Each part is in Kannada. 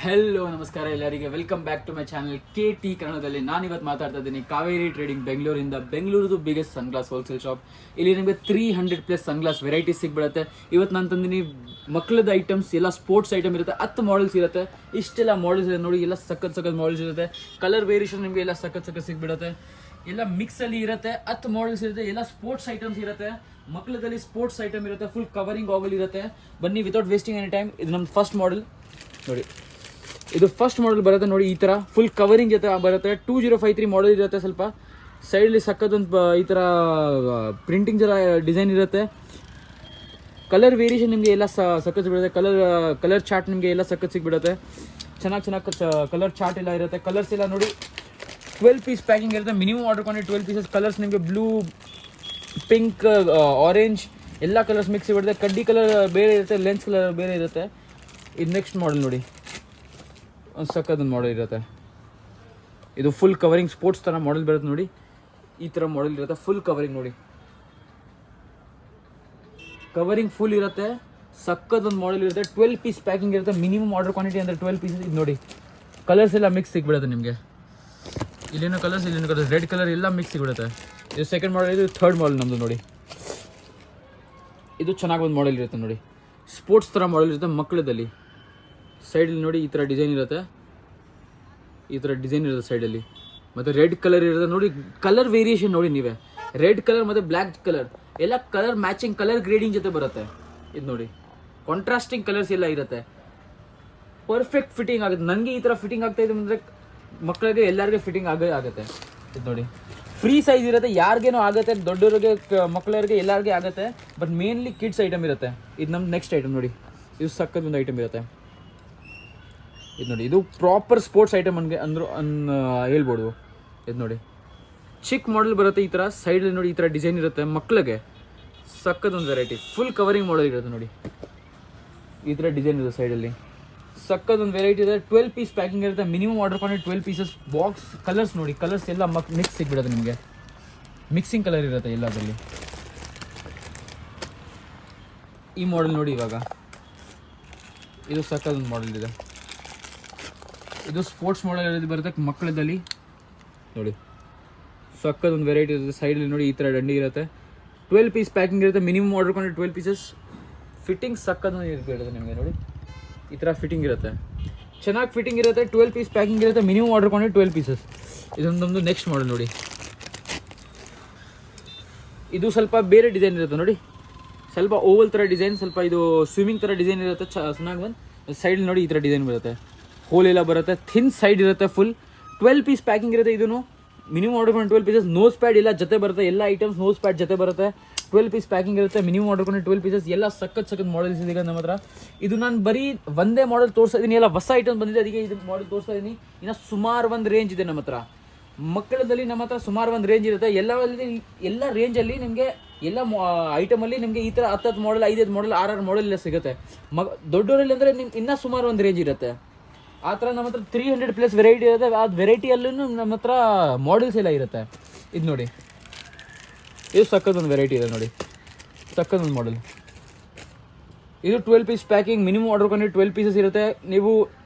ಹೆಲೋ ನಮಸ್ಕಾರ ಎಲ್ಲರಿಗೆ welcome back to my channel KT ಕನ್ನಡದಲ್ಲಿ. ನಾನು ಇವತ್ತು ಮಾತಾಡ್ತಾ ಇದ್ದೀನಿ ಕಾವೇರಿ ಟ್ರೇಡಿಂಗ್ ಬೆಂಗಳೂರಿಂದ. ಬೆಂಗಳೂರದು ಬಿಗ್ಗೆಸ್ಟ್ ಸನ್ಗ್ಲಾಸ್ ಹೋಲ್ಸೇಲ್ ಶಾಪ್. ಇಲ್ಲಿ ನಿಮಗೆ 300+ ಸನ್ಗ್ಲಾಸ್ ವೆರೈಟೀಸ್ ಸಿಗ್ಬಿಡುತ್ತೆ. ಇವತ್ತು ನಾನು ತಂದಿನಿ ಮಕ್ಕಳದ ಐಟಮ್ಸ್, ಎಲ್ಲ ಸ್ಪೋರ್ಟ್ಸ್ ಐಟಮ್ ಇರುತ್ತೆ. 10 ಮಾಡೆಲ್ಸ್ ಇರುತ್ತೆ. ಇಷ್ಟೆಲ್ಲ ಮಾಡೆಲ್ಸ್ ಇದೆ ನೋಡಿ, ಎಲ್ಲ ಸಖತ್ ಮಾಡೆಲ್ಸ್ ಇರುತ್ತೆ. ಕಲರ್ ವೇರಿಯೇಷನ್ ನಿಮಗೆ ಎಲ್ಲ ಸಖತ್ ಸಿಗ್ಬಿಡುತ್ತೆ. ಎಲ್ಲ ಮಿಕ್ಸಲ್ಲಿ ಇರುತ್ತೆ. 10 ಮಾಡೆಲ್ಸ್ ಇರುತ್ತೆ. ಎಲ್ಲ ಸ್ಪೋರ್ಟ್ಸ್ ಐಟಮ್ಸ್ ಇರುತ್ತೆ. ಮಕ್ಕಳದಲ್ಲಿ ಸ್ಪೋರ್ಟ್ಸ್ ಐಟಮ್ ಇರುತ್ತೆ. ಫುಲ್ ಕವರಿಂಗ್ ಗಾಗಲ್ ಇರುತ್ತೆ. ಬನ್ನಿ ವಿತೌಟ್ ವೇಸ್ಟಿಂಗ್ ಎನಿ ಟೈಮ್. ಇದು ನಮ್ಮ ಫಸ್ಟ್ ಮಾಡೆಲ್ ನೋಡಿ. ಇದು ಫಸ್ಟ್ ಮಾಡೆಲ್ ಬರುತ್ತೆ ನೋಡಿ. ಈ ಥರ ಫುಲ್ ಕವರಿಂಗ್ ಜೊತೆ ಬರುತ್ತೆ. 2053 ಮಾಡೆಲ್ ಇರುತ್ತೆ. ಸ್ವಲ್ಪ ಸೈಡಲ್ಲಿ ಸಕ್ಕತ್ತೊಂದು ಈ ಥರ ಪ್ರಿಂಟಿಂಗ್ ಜರ ಡಿಸೈನ್ ಇರುತ್ತೆ. ಕಲರ್ ವೇರಿಯೇಷನ್ ನಿಮಗೆ ಎಲ್ಲ ಸಖತ್ ಸಿಗ್ಬಿಡುತ್ತೆ. ಕಲರ್ ಚಾರ್ಟ್ ನಿಮಗೆ ಎಲ್ಲ ಸಖತ್ ಸಿಗ್ಬಿಡುತ್ತೆ. ಚೆನ್ನಾಗಿ ಕಲರ್ ಚಾರ್ಟ್ ಎಲ್ಲ ಇರುತ್ತೆ. ಕಲರ್ಸ್ ಎಲ್ಲ ನೋಡಿ 12 ಪೀಸ್ ಪ್ಯಾಕಿಂಗ್ ಇರುತ್ತೆ. ಮಿನಿಮಮ್ ಆರ್ಡರ್ ಕೊಂಡು 12 ಪೀಸಸ್. ಕಲರ್ಸ್ ನಿಮಗೆ ಬ್ಲೂ, ಪಿಂಕ್, ಆರೆಂಜ್ ಎಲ್ಲ ಕಲರ್ಸ್ ಮಿಕ್ಸ್ ಇರುತ್ತೆ. ಕಡ್ಡಿ ಕಲರ್ ಬೇರೆ ಇರುತ್ತೆ, ಲೆನ್ಸ್ ಕಲರ್ ಬೇರೆ ಇರುತ್ತೆ. ಇದು ನೆಕ್ಸ್ಟ್ ಮಾಡೆಲ್ ನೋಡಿ, ಒಂದು ಸಕ್ಕದೊಂದು ಮಾಡೆಲ್ ಇರುತ್ತೆ. ಇದು ಫುಲ್ ಕವರಿಂಗ್ ಸ್ಪೋರ್ಟ್ಸ್ ಥರ ಮಾಡೆಲ್ ಬರುತ್ತೆ ನೋಡಿ. ಈ ಥರ ಮಾಡೆಲ್ ಇರುತ್ತೆ. ಫುಲ್ ಕವರಿಂಗ್ ನೋಡಿ, ಕವರಿಂಗ್ ಫುಲ್ ಇರುತ್ತೆ. ಸಕ್ಕದೊಂದು ಮಾಡೆಲ್ ಇರುತ್ತೆ. 12 ಪೀಸ್ ಪ್ಯಾಕಿಂಗ್ ಇರುತ್ತೆ. ಮಿನಿಮಮ್ ಆರ್ಡರ್ ಕ್ವಾಂಟಿಟಿ ಅಂದರೆ 12 ಪೀಸಸ್. ಇದು ನೋಡಿ, ಕಲರ್ಸ್ ಎಲ್ಲ ಮಿಕ್ಸ್ ಸಿಗ್ಬಿಡುತ್ತೆ ನಿಮಗೆ. ಇಲ್ಲೇನೋ ಕಲರ್ಸ್, ರೆಡ್ ಕಲರ್ ಎಲ್ಲ ಮಿಕ್ಸ್ ಸಿಗ್ಬಿಡುತ್ತೆ. ಇದು ಸೆಕೆಂಡ್ ಮಾಡೆಲ್. ಇದು ಥರ್ಡ್ ಮಾಡೆಲ್ ನಮ್ಮದು ನೋಡಿ. ಇದು ಚೆನ್ನಾಗಿ ಒಂದು ಮಾಡೆಲ್ ಇರುತ್ತೆ ನೋಡಿ. ಸ್ಪೋರ್ಟ್ಸ್ ಥರ ಮಾಡೆಲ್ ಇರುತ್ತೆ ಮಕ್ಕಳದಲ್ಲಿ. ಸೈಡಲ್ಲಿ ನೋಡಿ ಈ ಥರ ಡಿಸೈನ್ ಇರುತ್ತೆ. ಸೈಡಲ್ಲಿ. ಮತ್ತು ರೆಡ್ ಕಲರ್ ಇರುತ್ತೆ ನೋಡಿ. ಕಲರ್ ವೇರಿಯೇಷನ್ ನೋಡಿ ನೀವೇ. ರೆಡ್ ಕಲರ್ ಮತ್ತು ಬ್ಲ್ಯಾಕ್ ಕಲರ್ ಎಲ್ಲ ಕಲರ್ ಮ್ಯಾಚಿಂಗ್, ಕಲರ್ ಗ್ರೇಡಿಂಗ್ ಜೊತೆ ಬರುತ್ತೆ. ಇದು ನೋಡಿ, ಕಾಂಟ್ರಾಸ್ಟಿಂಗ್ ಕಲರ್ಸ್ ಎಲ್ಲ ಇರುತ್ತೆ. ಪರ್ಫೆಕ್ಟ್ ಫಿಟ್ಟಿಂಗ್ ಆಗುತ್ತೆ. ನನಗೆ ಈ ಥರ ಫಿಟ್ಟಿಂಗ್ ಆಗ್ತಾ ಇದೆ ಅಂದರೆ ಮಕ್ಕಳಿಗೆ ಎಲ್ಲರಿಗೂ ಫಿಟ್ಟಿಂಗ್ ಆಗುತ್ತೆ. ಇದು ನೋಡಿ, ಫ್ರೀ ಸೈಜ್ ಇರುತ್ತೆ. ಯಾರಿಗೇನೋ ಆಗುತ್ತೆ, ದೊಡ್ಡವ್ರಿಗೆ, ಮಕ್ಕಳಿಗೆ ಎಲ್ಲರಿಗೆ ಆಗುತ್ತೆ. ಬಟ್ ಮೇನ್ಲಿ ಕಿಡ್ಸ್ ಐಟಮ್ ಇರುತ್ತೆ. ಇದು ನಮ್ಮ ನೆಕ್ಸ್ಟ್ ಐಟಮ್ ನೋಡಿ. ಇದು ಸಕ್ಕತ್ ಒಂದು ಐಟಮ್ ಇರುತ್ತೆ. ಇದು ನೋಡಿ, ಇದು ಪ್ರಾಪರ್ ಸ್ಪೋರ್ಟ್ಸ್ ಐಟಮ್ ಅಂದರು ಹೇಳ್ಬೋದು. ಇದು ನೋಡಿ, ಚಿಕ್ಕ ಮಾಡೆಲ್ ಬರುತ್ತೆ. ಈ ಥರ ಸೈಡಲ್ಲಿ ನೋಡಿ ಈ ಥರ ಡಿಸೈನ್ ಇರುತ್ತೆ. ಮಕ್ಕಳಿಗೆ ಸಕ್ಕದೊಂದು ವೆರೈಟಿ. ಫುಲ್ ಕವರಿಂಗ್ ಮಾಡೆಲ್ ಇರುತ್ತೆ ನೋಡಿ. ಈ ಥರ ಡಿಸೈನ್ ಇರುತ್ತೆ ಸೈಡಲ್ಲಿ. ಸಕ್ಕದೊಂದು ವೆರೈಟಿ ಇದೆ. 12 ಪೀಸ್ ಪ್ಯಾಕಿಂಗ್ ಇರುತ್ತೆ. ಮಿನಿಮಮ್ ಆರ್ಡರ್ ಕೊಂಡು 12 ಪೀಸಸ್. ಬಾಕ್ಸ್ ಕಲರ್ಸ್ ನೋಡಿ, ಕಲರ್ಸ್ ಎಲ್ಲ ಮಿಕ್ಸ್ ಸಿಗ್ಬಿಡುತ್ತೆ ನಿಮಗೆ. ಮಿಕ್ಸಿಂಗ್ ಕಲರ್ ಇರುತ್ತೆ ಎಲ್ಲದರಲ್ಲಿ. ಈ ಮಾಡೆಲ್ ನೋಡಿ. ಇವಾಗ ಇದು ಸಕ್ಕದೊಂದು ಮಾಡೆಲ್ ಇದೆ. ಇದು ಸ್ಪೋರ್ಟ್ಸ್ ಮಾಡೆಲ್ ಬರುತ್ತೆ ಮಕ್ಕಳದಲ್ಲಿ ನೋಡಿ. ಸಕ್ಕದೊಂದು ವೆರೈಟಿ ಇರುತ್ತೆ. ಸೈಡಲ್ಲಿ ನೋಡಿ ಈ ಥರ ದಂಡಿ ಇರುತ್ತೆ. 12 ಪೀಸ್ ಪ್ಯಾಕಿಂಗ್ ಇರುತ್ತೆ. ಮಿನಿಮಮ್ ಆರ್ಡರ್ ಕೊಂಡು 12 ಪೀಸಸ್. ಫಿಟ್ಟಿಂಗ್ ಸಕ್ಕದೊಂದು ಇರುತ್ತೆ ನಿಮಗೆ ನೋಡಿ. ಈ ಥರ ಫಿಟ್ಟಿಂಗ್ ಇರುತ್ತೆ. ಚೆನ್ನಾಗಿ ಫಿಟ್ಟಿಂಗ್ ಇರುತ್ತೆ. 12 ಪೀಸ್ ಪ್ಯಾಕಿಂಗ್ ಇರುತ್ತೆ. ಮಿನಿಮಮ್ ಆರ್ಡರ್ ಕೊಂಡು 12 ಪೀಸಸ್. ಇದೊಂದೊಂದು ನೆಕ್ಸ್ಟ್ ಮಾಡೆಲ್ ನೋಡಿ. ಇದು ಸ್ವಲ್ಪ ಬೇರೆ ಡಿಸೈನ್ ಇರುತ್ತೆ ನೋಡಿ. ಸ್ವಲ್ಪ ಓವಲ್ ಥರ ಡಿಸೈನ್, ಸ್ವಲ್ಪ ಇದು ಸ್ವಿಮ್ಮಿಂಗ್ ಥರ ಡಿಸೈನ್ ಇರುತ್ತೆ. ಚೆನ್ನಾಗಿ ಬಂದು ಸೈಡ್ ನೋಡಿ ಈ ಥರ ಡಿಸೈನ್ ಬರುತ್ತೆ. ಹೋಲ್ ಎಲ್ಲ ಬರುತ್ತೆ. ಥಿನ್ ಸೈಡ್ ಇರುತ್ತೆ. ಫುಲ್ 12 ಪೀಸ್ ಪ್ಯಾಕಿಂಗ್ ಇರುತ್ತೆ. ಇದನ್ನು ಮಿನಿಮಮ್ ಆರ್ಡರ್ ಕೊಂಡು 12 ಪೀಸಸ್. ನೋಸ್ ಪ್ಯಾಡ್ ಎಲ್ಲ ಜೊತೆ ಬರುತ್ತೆ. ಎಲ್ಲ ಐಟಮ್ಸ್ ನೋಸ್ ಪ್ಯಾಡ್ ಜೊತೆ ಬರುತ್ತೆ. 12 ಪೀಸ್ ಪ್ಯಾಕಿಂಗ್ ಇರುತ್ತೆ. ಮಿನಿಮಮ್ ಆರ್ಡರ್ ಕೊಂಡು 12 ಪೀಸಸ್. ಎಲ್ಲ ಸಖತ್ ಮಾಡೆಲ್ಸ್ ಇದೆ ನಮ್ಮ ಹತ್ರ. ಇದು ನಾನು ಬರೀ ಒಂದೇ ಮಾಡೆಲ್ ತೋರಿಸ್ತಾ ಇದ್ದೀನಿ. ಎಲ್ಲ ಹೊಸ ಐಟಮ್ ಬಂದಿದೆ, ಅದಕ್ಕೆ ಇದು ಮಾಡೆಲ್ ತೋರಿಸ್ತಾ ಇದ್ದೀನಿ. ಇನ್ನು ಸುಮಾರು ಒಂದು ರೇಂಜ್ ಇದೆ ನಮ್ಮ ಹತ್ರ. ಮಕ್ಕಳದಲ್ಲಿ ನಮ್ಮ ಹತ್ರ ಸುಮಾರು ಒಂದು ರೇಂಜ್ ಇರುತ್ತೆ. ಎಲ್ಲ ರೇಂಜಲ್ಲಿ ನಿಮಗೆ ಎಲ್ಲ ಐಟಮಲ್ಲಿ ನಿಮಗೆ ಈ ಥರ 10 ಮಾಡೆಲ್, 5 ಮಾಡೆಲ್, 6 ಮಾಡೆಲ್ ಎಲ್ಲ ಸಿಗುತ್ತೆ. ದೊಡ್ಡವರಲ್ಲಿ ಅಂದರೆ ನಿಮ್ಗೆ ಇನ್ನೂ ಸುಮಾರು ಒಂದು ರೇಂಜ್ ಇರುತ್ತೆ. ಆ ಥರ ನಮ್ಮ ಹತ್ರ 300+ ವೆರೈಟಿ ಇರುತ್ತೆ. ಆ ವೆರೈಟಿಯಲ್ಲೂ ನಮ್ಮ ಹತ್ರ ಮಾಡೆಲ್ಸ್ ಎಲ್ಲ ಇರುತ್ತೆ. ಇದು ನೋಡಿ, ಇದು ಸಕ್ಕದೊಂದು ವೆರೈಟಿ ಇದೆ ನೋಡಿ. ಸಕ್ಕದೊಂದು ಮಾಡೆಲ್. ಇದು 12 ಪೀಸ್ ಪ್ಯಾಕಿಂಗ್. ಮಿನಿಮಮ್ ಆರ್ಡರ್ ಕೊಂಡು 12 ಪೀಸಸ್ ಇರುತ್ತೆ. ನೀವು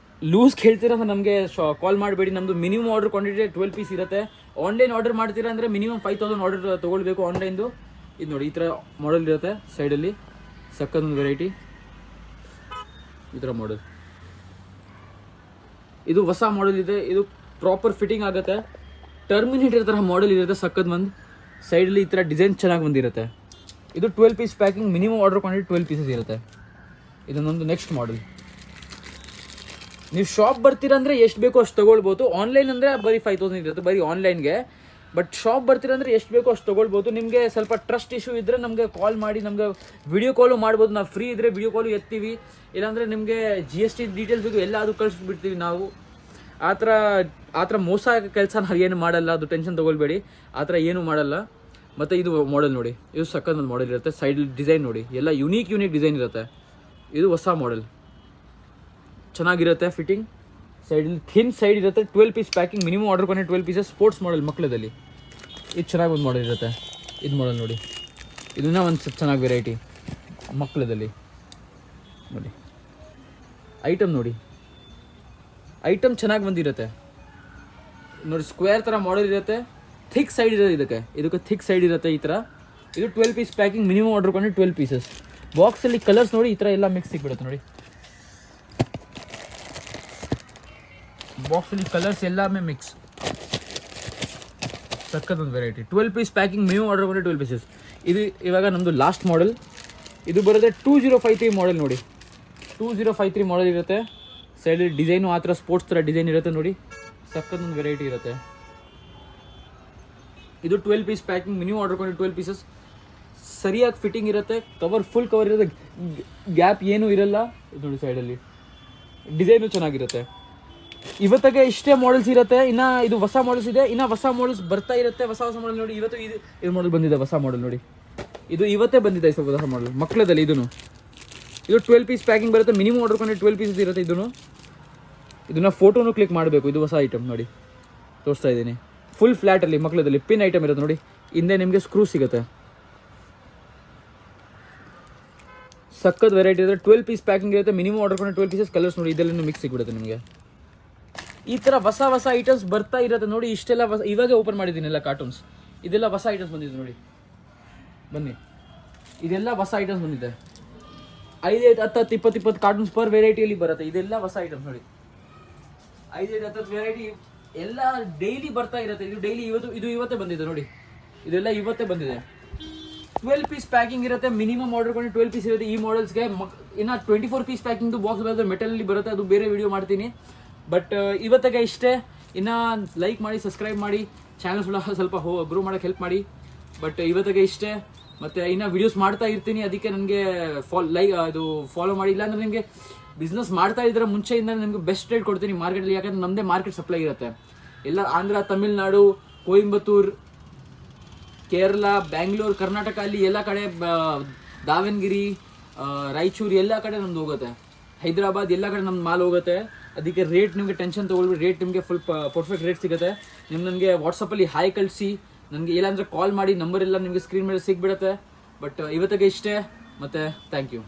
ಲೂಸ್ ಕೇಳ್ತೀರಾ ಅಂದರೆ ನಮಗೆ ಕಾಲ್ ಮಾಡಬೇಡಿ. ನಮ್ಮದು ಮಿನಿಮಮ್ ಆರ್ಡರ್ ಕ್ವಾಂಟಿಟಿ 12 ಪೀಸ್ ಇರುತ್ತೆ. ಆನ್ಲೈನ್ ಆರ್ಡರ್ ಮಾಡ್ತೀರಾ ಅಂದರೆ ಮಿನಿಮಮ್ 5000 ಆರ್ಡರ್ ತೊಗೊಳ್ಬೇಕು ಆನ್ಲೈನ್ದು. ಇದು ನೋಡಿ, ಈ ಥರ ಮಾಡೆಲ್ ಇರುತ್ತೆ ಸೈಡಲ್ಲಿ. ಸಕ್ಕದೊಂದು ವೆರೈಟಿ. ಈ ಥರ ಮಾಡೆಲ್. ಇದು ಹೊಸ ಮಾಡೆಲ್ ಇದೆ. ಇದು ಪ್ರಾಪರ್ ಫಿಟ್ಟಿಂಗ್ ಆಗುತ್ತೆ. ಟರ್ಮಿನೇಟರ್ ಥರ ಮಾಡೆಲ್ ಇರುತ್ತೆ. ಸಕ್ಕತ್ ಬಂದು ಸೈಡಲ್ಲಿ ಈ ಥರ ಡಿಸೈನ್ ಚೆನ್ನಾಗಿ ಬಂದಿರುತ್ತೆ. ಇದು 12 piece packing. Minimum order quantity 12 pieces ಇರುತ್ತೆ. ಇದನ್ನೊಂದು ನೆಕ್ಸ್ಟ್ ಮಾಡೆಲ್. ನೀವು ಶಾಪ್ ಬರ್ತೀರಾ ಅಂದರೆ ಎಷ್ಟು ಬೇಕೋ ಅಷ್ಟು ತೊಗೊಳ್ಬೋದು. ಆನ್ಲೈನ್ ಅಂದರೆ ಬರೀ 5000 ಇರುತ್ತೆ ಬರೀ ಆನ್ಲೈನ್ಗೆ. ಬಟ್ ಶಾಪ್ ಬರ್ತೀರಾ ಅಂದರೆ ಎಷ್ಟು ಬೇಕೋ ಅಷ್ಟು ತೊಗೊಳ್ಬೋದು. ನಿಮಗೆ ಸ್ವಲ್ಪ ಟ್ರಸ್ಟ್ ಇಶ್ಯೂ ಇದ್ದರೆ ನಮಗೆ ಕಾಲ್ ಮಾಡಿ, ನಮಗೆ ವಿಡಿಯೋ ಕಾಲು ಮಾಡ್ಬೋದು. ನಾವು ಫ್ರೀ ಇದ್ದರೆ ವಿಡಿಯೋ ಕಾಲು ಎತ್ತೀವಿ. ಇಲ್ಲಾಂದರೆ ನಿಮಗೆ GST ಡೀಟೇಲ್ಸ್ ಬೇಕು, ಎಲ್ಲ ಅದು ಕಳಿಸ್ಬಿಡ್ತೀವಿ ನಾವು. ಆ ಥರ ಮೋಸ ಕೆಲಸ ನಾವು ಏನು ಮಾಡಲ್ಲ. ಅದು ಟೆನ್ಷನ್ ತೊಗೊಳ್ಬೇಡಿ. ಆ ಥರ ಏನೂ ಮಾಡಲ್ಲ. ಮತ್ತು ಇದು ಮಾಡೆಲ್ ನೋಡಿ. ಇದು ಸಕ್ಕತ್ ಒಂದು ಮಾಡೆಲ್ ಇರುತ್ತೆ. ಸೈಡಲ್ಲಿ ಡಿಸೈನ್ ನೋಡಿ, ಎಲ್ಲ ಯುನೀಕ್ ಡಿಸೈನ್ ಇರುತ್ತೆ. ಇದು ಹೊಸ ಮಾಡೆಲ್. ಚೆನ್ನಾಗಿರುತ್ತೆ ಫಿಟ್ಟಿಂಗ್. ಸೈಡಲ್ಲಿ ಥಿನ್ ಸೈಡ್ ಇರುತ್ತೆ. 12 ಪೀಸ್ ಪ್ಯಾಕಿಂಗ್. ಮಿನಿಮಮ್ ಆರ್ಡರ್ ಕೊಂಡು 12 ಪೀಸಸ್. Sports model ಮಕ್ಕಳದಲ್ಲಿ. ಇದು ಚೆನ್ನಾಗಿ ಒಂದು ಮಾಡೆಲ್ ಇರುತ್ತೆ. ಇದು ಮಾಡೆಲ್ ನೋಡಿ. ಇದನ್ನ ಒಂದು ಚೆನ್ನಾಗಿ ವೆರೈಟಿ ಮಕ್ಕಳದಲ್ಲಿ ನೋಡಿ. ಐಟಮ್ ನೋಡಿ, ಐಟಮ್ ಚೆನ್ನಾಗಿ ಬಂದಿರುತ್ತೆ ನೋಡಿ. ಸ್ಕ್ವೇರ್ ಥರ ಮಾಡೆಲ್ ಇರುತ್ತೆ, ಥಿಕ್ ಸೈಡ್ ಇರುತ್ತೆ ಇದಕ್ಕೆ ಥಿಕ್ ಸೈಡ್ ಇರುತ್ತೆ ಈ ಥರ. ಇದು 12 ಪೀಸ್ ಪ್ಯಾಕಿಂಗ್, ಮಿನಿಮಮ್ ಆರ್ಡರ್ ಕೊಂಡು 12 ಪೀಸಸ್. ಬಾಕ್ಸಲ್ಲಿ ಕಲರ್ಸ್ ನೋಡಿ ಈ ಥರ ಎಲ್ಲ ಮಿಕ್ಸ್ ಸಿಗ್ಬಿಡುತ್ತೆ ನೋಡಿ. ಬಾಕ್ಸಲ್ಲಿ ಕಲರ್ಸ್ ಎಲ್ಲಾಮೇ ಮಿಕ್ಸ್, ಸಕ್ಕತ್ತೊಂದು variety. 12 piece packing, minimum order ಕೊಂಡು 12 ಪೀಸಸ್. ಇದು ಇವಾಗ ನಮ್ಮದು ಲಾಸ್ಟ್ ಮಾಡೆಲ್. ಇದು ಬರುತ್ತೆ 2053 ಮಾಡೆಲ್ ನೋಡಿ. 2053 ಮಾಡೆಲ್ ಇರುತ್ತೆ. ಸೈಡಲ್ಲಿ ಡಿಸೈನು ಆ ಥರ ಸ್ಪೋರ್ಟ್ಸ್ ಥರ ಡಿಸೈನ್ ಇರುತ್ತೆ ನೋಡಿ, ಸಕ್ಕತ್ತೊಂದು ವೆರೈಟಿ ಇರುತ್ತೆ. ಇದು 12 ಪೀಸ್ ಪ್ಯಾಕಿಂಗ್, ಮಿನಿಮಮ್ ಆರ್ಡರ್ ಕೊಂಡು 12 ಪೀಸಸ್. ಸರಿಯಾಗಿ ಫಿಟ್ಟಿಂಗ್ ಇರುತ್ತೆ, ಕವರ್ ಫುಲ್ ಕವರ್ ಇರುತ್ತೆ, ಗ್ಯಾಪ್ ಏನೂ ಇರಲ್ಲ. ಇದು ನೋಡಿ ಸೈಡಲ್ಲಿ ಡಿಸೈನು ಚೆನ್ನಾಗಿರುತ್ತೆ. ಇವತ್ತಿಗೆ ಇಷ್ಟೇ ಮಾಡೆಲ್ಸ್ ಇರುತ್ತೆ. ಇನ್ನು ಇದು ಹೊಸ ಮಾಡೆಲ್ಸ್ ಇದೆ, ಇನ್ನು ಹೊಸ ಮಾಡೆಲ್ಸ್ ಬರ್ತಾ ಇರುತ್ತೆ. ಹೊಸ ಮಾಡೆಲ್ ನೋಡಿ, ಇವತ್ತು ಇದು ಮಾಡೆಲ್ ಬಂದಿದೆ, ಹೊಸ ಮಾಡೆಲ್ ನೋಡಿ. ಇದು ಇವತ್ತೇ ಬಂದಿದೆ ಹೊಸ ಮಾಡೆಲ್ ಮಕ್ಕಳದಲ್ಲಿ. ಇದು 12 ಪೀಸ್ ಪ್ಯಾಕಿಂಗ್ ಬರುತ್ತೆ, ಮಿನಿಮಮ್ ಆರ್ಡರ್ ಕೊಂಡು 12 ಪೀಸಸ್ ಇರುತ್ತೆ. ಇದನ್ನ ಫೋಟೋನು ಕ್ಲಿಕ್ ಮಾಡಬೇಕು. ಇದು ಹೊಸ ಐಟಮ್ ನೋಡಿ, ತೋರಿಸ್ತಾ ಇದ್ದೀನಿ. ಫುಲ್ ಫ್ಲ್ಯಾಟಲ್ಲಿ ಮಕ್ಕಳದಲ್ಲಿ ಪಿನ್ ಐಟಮ್ ಇರುತ್ತೆ ನೋಡಿ. ಹಿಂದೆ ನಿಮಗೆ ಸ್ಕ್ರೂ ಸಿಗುತ್ತೆ, ಸಕ್ಕತ್ ವೆರೈಟಿ ಇರುತ್ತೆ. 12 ಪೀಸ್ ಪ್ಯಾಕಿಂಗ್ ಇರುತ್ತೆ, ಮಿನಿಮಮ್ ಆರ್ಡರ್ ಕೊಂಡು 12 ಪೀಸಸ್. ಕಲರ್ಸ್ ನೋಡಿ, ಇದೆಲ್ಲ ಮಿಕ್ಸ್ ಸಿಗ್ಬಿಡುತ್ತೆ ನಿಮಗೆ. ಈ ಥರ ಹೊಸ ಐಟಮ್ಸ್ ಬರ್ತಾ ಇರುತ್ತೆ ನೋಡಿ. ಇಷ್ಟೆಲ್ಲ ಇವಾಗ ಓಪನ್ ಮಾಡಿದ್ದೀನಿ ಎಲ್ಲ ಕಾರ್ಟೂನ್ಸ್. ಇದೆಲ್ಲ ಹೊಸ ಐಟಮ್ಸ್ ಬಂದಿದೆ ನೋಡಿ, ಬನ್ನಿ. ಇದೆಲ್ಲ ಹೊಸ ಐಟಮ್ಸ್ ಬಂದಿದೆ. 5, 10, 20 ಕಾರ್ಟೂನ್ಸ್ ಪರ್ ವೆರೈಟಿಯಲ್ಲಿ ಬರುತ್ತೆ. ಇದೆಲ್ಲ ಹೊಸ ಐಟಮ್ಸ್ ನೋಡಿ. 5, 10 ವೆರೈಟಿ ಎಲ್ಲ ಡೈಲಿ ಬರ್ತಾ ಇರುತ್ತೆ. ಇದು ಡೈಲಿ ಇವತ್ತೇ ಬಂದಿದೆ ನೋಡಿ. ಇದೆಲ್ಲ ಇವತ್ತೇ ಬಂದಿದೆ. 12 ಪೀಸ್ ಪ್ಯಾಕಿಂಗ್ ಇರುತ್ತೆ, ಮಿನಿಮಮ್ ಆರ್ಡರ್ ಕೊಂಡು 12 ಪೀಸ್ ಇರುತ್ತೆ. ಈ ಮಾಡೆಲ್ಸ್ಗೆ ಇನ್ನು 24 ಪೀಸ್ ಪ್ಯಾಕಿಂಗ್ದು ಬಾಕ್ಸ್ ಬರುತ್ತೆ, ಮೆಟಲಲ್ಲಿ ಬರುತ್ತೆ. ಅದು ಬೇರೆ ವಿಡಿಯೋ ಮಾಡ್ತೀನಿ. ಬಟ್ ಇವತ್ತಿಗೆ ಇಷ್ಟೇ. ಇನ್ನು ಲೈಕ್ ಮಾಡಿ, ಸಬ್ಸ್ಕ್ರೈಬ್ ಮಾಡಿ, ಚಾನಲ್ಸ್ ಸ್ವಲ್ಪ ಗ್ರೋ ಮಾಡೋಕ್ಕೆ ಹೆಲ್ಪ್ ಮಾಡಿ. ಬಟ್ ಇವತ್ತಿಗೆ ಇಷ್ಟೇ. ಮತ್ತು ಇನ್ನು ವೀಡಿಯೋಸ್ ಮಾಡ್ತಾ ಇರ್ತೀನಿ, ಅದಕ್ಕೆ ನನಗೆ ಫಾಲೋ ಮಾಡಿ. ಇಲ್ಲಾಂದ್ರೆ ನಿಮಗೆ ಬಿಸ್ನೆಸ್ ಮಾಡ್ತಾ ಇದ್ರೆ ಮುಂಚೆಯಿಂದ ನಿಮಗೆ ಬೆಸ್ಟ್ ರೇಟ್ ಕೊಡ್ತೀನಿ ಮಾರ್ಕೆಟಲ್ಲಿ. ಯಾಕಂದ್ರೆ ನಮ್ಮದೇ ಮಾರ್ಕೆಟ್ ಸಪ್ಲೈ ಇರುತ್ತೆ ಎಲ್ಲ. ಆಂಧ್ರ, ತಮಿಳ್ನಾಡು, ಕೊಯಂಬತ್ತೂರು, ಕೇರಳ, ಬ್ಯಾಂಗ್ಳೂರು, ಕರ್ನಾಟಕ, ಅಲ್ಲಿ ಎಲ್ಲ ಕಡೆ, ದಾವಣಗೆರೆ, ರಾಯಚೂರು ಎಲ್ಲ ಕಡೆ ನಮ್ದು ಹೋಗುತ್ತೆ. ಹೈದರಾಬಾದ್ ಎಲ್ಲ ಕಡೆ ನಮ್ಮ ಮಾಲ್ ಹೋಗುತ್ತೆ. ಅದಕ್ಕೆ ರೇಟ್ ನಿಮಗೆ ಟೆನ್ಷನ್ ತೊಗೊಳ್ಬಿಡಿ. ರೇಟ್ ನಿಮಗೆ ಫುಲ್ ಪರ್ಫೆಕ್ಟ್ ರೇಟ್ ಸಿಗುತ್ತೆ. ನನಗೆ ವಾಟ್ಸಪ್ಪಲ್ಲಿ ಹಾಯ್ ಕಳಿಸಿ, ನನಗೆ ಇಲ್ಲಾಂದರೆ ಕಾಲ್ ಮಾಡಿ. ನಂಬರ್ ಎಲ್ಲ ನಿಮಗೆ ಸ್ಕ್ರೀನ್ ಮೇಲೆ ಸಿಗ್ಬಿಡುತ್ತೆ. ಬಟ್ ಇವತ್ತಿಗೆ ಇಷ್ಟೇ, ಮತ್ತು ಥ್ಯಾಂಕ್ ಯು.